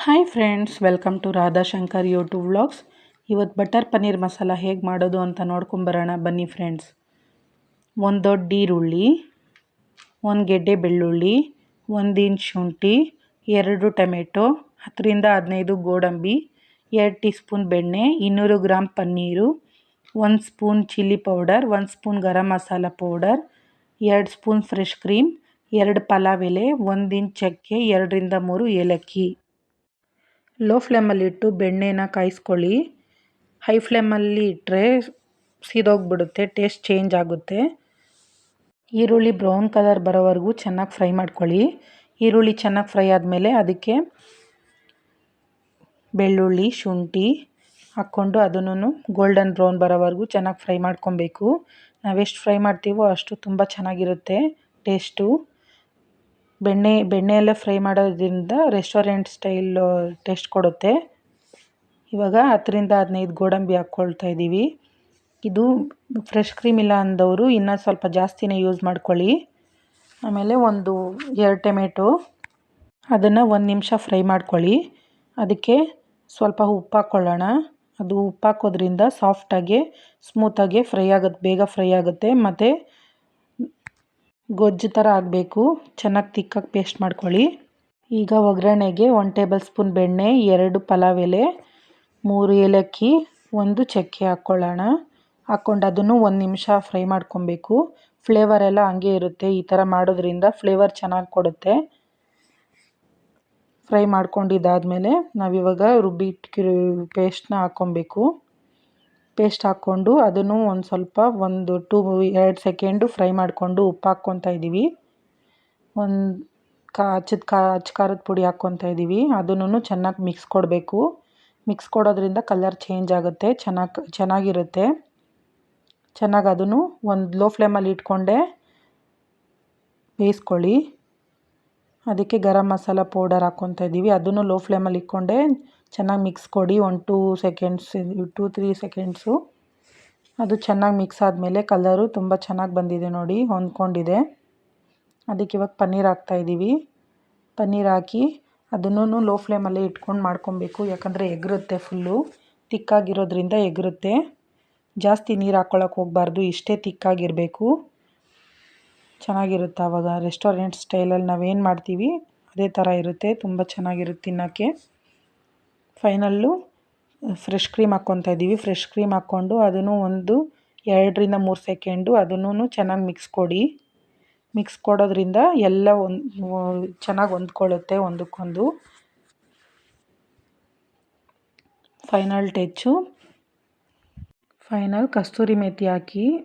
Hi friends, welcome to Radhashankar YouTube vlogs. ಇವತ್ತು butter paneer masala ಹೇಗೆ ಮಾಡೋದು ಅಂತ ನೋಡ್ಕೊಂಬರೋಣ ಬನ್ನಿ ಫ್ರೆಂಡ್ಸ್. ಒಂದು ದೊಡ್ಡ ಈರುಳ್ಳಿ, ಒಂದು ಗೆಡ್ಡೆ ಬೆಳ್ಳುಳ್ಳಿ, 1 ಇಂಚ್ ಶುಂಠಿ, 2 ಟೊಮೆಟೊ, 10-15 ಗೋಡಂಬಿ, 2 ಟೀ ಸ್ಪೂನ್ ಬೆಣ್ಣೆ, 200 gram paneer, 1 spoon chilli powder, 1 spoon garam masala powder, 2 spoon fresh cream, 2 pulao ಎಲೆ, 1 ಇಂಚ್ ಚಕ್ಕೆ, 2-3 ಏಲಕ್ಕಿ. ಲೋ ಫ್ಲೇಮಲ್ಲಿಟ್ಟು ಬೆಣ್ಣೆನ ಕಾಯಿಸ್ಕೊಳ್ಳಿ. ಹೈ ಫ್ಲೇಮಲ್ಲಿ ಇಟ್ಟರೆ ಸೀದೋಗ್ಬಿಡುತ್ತೆ, ಟೇಸ್ಟ್ ಚೇಂಜ್ ಆಗುತ್ತೆ. ಈರುಳ್ಳಿ ಬ್ರೌನ್ ಕಲರ್ ಬರೋವರೆಗೂ ಚೆನ್ನಾಗಿ ಫ್ರೈ ಮಾಡ್ಕೊಳ್ಳಿ. ಈರುಳ್ಳಿ ಚೆನ್ನಾಗಿ ಫ್ರೈ ಆದಮೇಲೆ ಅದಕ್ಕೆ ಬೆಳ್ಳುಳ್ಳಿ, ಶುಂಠಿ ಹಾಕ್ಕೊಂಡು ಅದನ್ನು ಗೋಲ್ಡನ್ ಬ್ರೌನ್ ಬರೋವರೆಗೂ ಚೆನ್ನಾಗಿ ಫ್ರೈ ಮಾಡ್ಕೊಬೇಕು. ನಾವೆಷ್ಟು ಫ್ರೈ ಮಾಡ್ತೀವೋ ಅಷ್ಟು ತುಂಬ ಚೆನ್ನಾಗಿರುತ್ತೆ ಟೇಸ್ಟು. ಬೆಣ್ಣೆಯಲ್ಲೇ ಫ್ರೈ ಮಾಡೋದ್ರಿಂದ ರೆಸ್ಟೋರೆಂಟ್ ಸ್ಟೈಲ್ ಟೇಸ್ಟ್ ಕೊಡುತ್ತೆ. ಇವಾಗ 10-15 ಗೋಡಂಬಿ ಹಾಕ್ಕೊಳ್ತಾ ಇದ್ದೀವಿ. ಇದು ಫ್ರೆಶ್ ಕ್ರೀಮ್ ಇಲ್ಲ ಅಂದವರು ಇನ್ನೂ ಸ್ವಲ್ಪ ಜಾಸ್ತಿನೇ ಯೂಸ್ ಮಾಡ್ಕೊಳ್ಳಿ. ಆಮೇಲೆ 2 ಟೊಮೆಟೊ, ಅದನ್ನು 1 ನಿಮಿಷ ಫ್ರೈ ಮಾಡ್ಕೊಳ್ಳಿ. ಅದಕ್ಕೆ ಸ್ವಲ್ಪ ಉಪ್ಪು ಹಾಕ್ಕೊಳ್ಳೋಣ. ಅದು ಉಪ್ಪು ಹಾಕೋದ್ರಿಂದ ಸಾಫ್ಟಾಗಿ ಸ್ಮೂತಾಗಿ ಬೇಗ ಫ್ರೈ ಆಗುತ್ತೆ. ಮತ್ತು ಗೊಜ್ಜು ಥರ ಆಗಬೇಕು, ಚೆನ್ನಾಗಿ ತಿಕ್ಕಾಗಿ ಪೇಸ್ಟ್ ಮಾಡ್ಕೊಳ್ಳಿ. ಈಗ ಒಗ್ಗರಣೆಗೆ 1 ಟೇಬಲ್ ಸ್ಪೂನ್ ಬೆಣ್ಣೆ, 2 ಪಲಾವ್ ಎಲೆ, 3 ಏಲಕ್ಕಿ, 1 ಚಕ್ಕೆ ಹಾಕ್ಕೊಳ್ಳೋಣ. ಹಾಕ್ಕೊಂಡು ಅದನ್ನು 1 ನಿಮಿಷ ಫ್ರೈ ಮಾಡ್ಕೊಬೇಕು. ಫ್ಲೇವರ್ ಎಲ್ಲ ಹಂಗೆ ಇರುತ್ತೆ. ಈ ಥರ ಮಾಡೋದ್ರಿಂದ ಫ್ಲೇವರ್ ಚೆನ್ನಾಗಿ ಕೊಡುತ್ತೆ. ಫ್ರೈ ಮಾಡ್ಕೊಂಡಿದ್ದಾದಮೇಲೆ ನಾವಿವಾಗ ರುಬ್ಬಿಟ್ಟಿರೋ ಪೇಸ್ಟ್ನ ಹಾಕ್ಕೊಬೇಕು. ಪೇಸ್ಟ್ ಹಾಕ್ಕೊಂಡು ಅದನ್ನು ಒಂದು ಸ್ವಲ್ಪ 2 ಸೆಕೆಂಡು ಫ್ರೈ ಮಾಡಿಕೊಂಡು ಉಪ್ಪು ಹಾಕ್ಕೊತಾ ಇದ್ದೀವಿ. ಒಂದು ಅಚ್ಚ ಖಾರದ ಪುಡಿ ಹಾಕ್ಕೊತಾ ಇದ್ದೀವಿ. ಅದನ್ನು ಚೆನ್ನಾಗಿ ಮಿಕ್ಸ್ ಕೊಡಬೇಕು. ಮಿಕ್ಸ್ ಕೊಡೋದ್ರಿಂದ ಕಲರ್ ಚೇಂಜ್ ಆಗುತ್ತೆ, ಚೆನ್ನಾಗಿರುತ್ತೆ. ಚೆನ್ನಾಗಿ ಅದನ್ನು ಒಂದು ಲೋ ಫ್ಲೇಮಲ್ಲಿ ಇಟ್ಕೊಂಡೆ ಬೇಯಿಸ್ಕೊಳ್ಳಿ. ಅದಕ್ಕೆ ಗರಂ ಮಸಾಲ ಪೌಡರ್ ಹಾಕ್ಕೊತಾ ಇದ್ದೀವಿ. ಅದನ್ನು ಲೋ ಫ್ಲೇಮಲ್ಲಿ ಇಟ್ಕೊಂಡೆ ಚೆನ್ನಾಗಿ ಮಿಕ್ಸ್ ಕೊಡಿ. 2-3 ಸೆಕೆಂಡ್ಸು. ಅದು ಚೆನ್ನಾಗಿ ಮಿಕ್ಸ್ ಆದಮೇಲೆ ಕಲರು ತುಂಬ ಚೆನ್ನಾಗಿ ಬಂದಿದೆ ನೋಡಿ, ಹೊಂದ್ಕೊಂಡಿದೆ. ಅದಕ್ಕೆ ಇವಾಗ ಪನ್ನೀರ್ ಹಾಕ್ತಾಯಿದ್ದೀವಿ. ಪನ್ನೀರ್ ಹಾಕಿ ಅದನ್ನು ಲೋ ಫ್ಲೇಮಲ್ಲೇ ಇಟ್ಕೊಂಡು ಮಾಡ್ಕೊಬೇಕು. ಯಾಕಂದರೆ ಎಗರುತ್ತೆ, ಫುಲ್ಲು ತಿಕ್ಕಾಗಿರೋದ್ರಿಂದ ಎಗರುತ್ತೆ. ಜಾಸ್ತಿ ನೀರು ಹಾಕ್ಕೊಳಕ್ಕೆ ಹೋಗಬಾರ್ದು, ಇಷ್ಟೇ ತಿಕ್ಕಾಗಿರಬೇಕು. ಚೆನ್ನಾಗಿರುತ್ತೆ. ಆವಾಗ ರೆಸ್ಟೋರೆಂಟ್ ಸ್ಟೈಲಲ್ಲಿ ನಾವೇನು ಮಾಡ್ತೀವಿ ಅದೇ ಥರ ಇರುತ್ತೆ, ತುಂಬ ಚೆನ್ನಾಗಿರುತ್ತೆ ತಿನ್ನೋಕ್ಕೆ. ಫೈನಲ್ಲು ಫ್ರೆಶ್ ಕ್ರೀಮ್ ಹಾಕ್ಕೊತಾ ಇದ್ದೀವಿ. ಫ್ರೆಶ್ ಕ್ರೀಮ್ ಹಾಕ್ಕೊಂಡು ಅದನ್ನು 2-3 ಸೆಕೆಂಡು ಅದನ್ನು ಚೆನ್ನಾಗಿ ಮಿಕ್ಸ್ ಕೊಡಿ. ಮಿಕ್ಸ್ ಕೊಡೋದ್ರಿಂದ ಎಲ್ಲ ಚೆನ್ನಾಗಿ ಹೊಂದ್ಕೊಳ್ಳುತ್ತೆ ಒಂದಕ್ಕೊಂದು. ಫೈನಲ್ ಕಸ್ತೂರಿ ಮೇಥಿ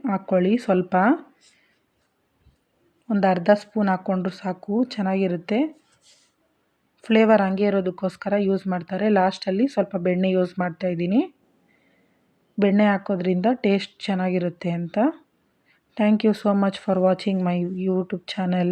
ಹಾಕ್ಕೊಳ್ಳಿ. ಸ್ವಲ್ಪ ಒಂದು ಅರ್ಧ ಸ್ಪೂನ್ ಹಾಕ್ಕೊಂಡ್ರು ಸಾಕು, ಚೆನ್ನಾಗಿರುತ್ತೆ. ಫ್ಲೇವರ್ ಹಂಗೆ ಇರೋದಕ್ಕೋಸ್ಕರ ಯೂಸ್ ಮಾಡ್ತಾರೆ. ಲಾಸ್ಟಲ್ಲಿ ಸ್ವಲ್ಪ ಬೆಣ್ಣೆ ಯೂಸ್ ಮಾಡ್ತಾಯಿದ್ದೀನಿ. ಬೆಣ್ಣೆ ಹಾಕೋದ್ರಿಂದ ಟೇಸ್ಟ್ ಚೆನ್ನಾಗಿರುತ್ತೆ ಅಂತ. Thank you so much for watching my YouTube channel.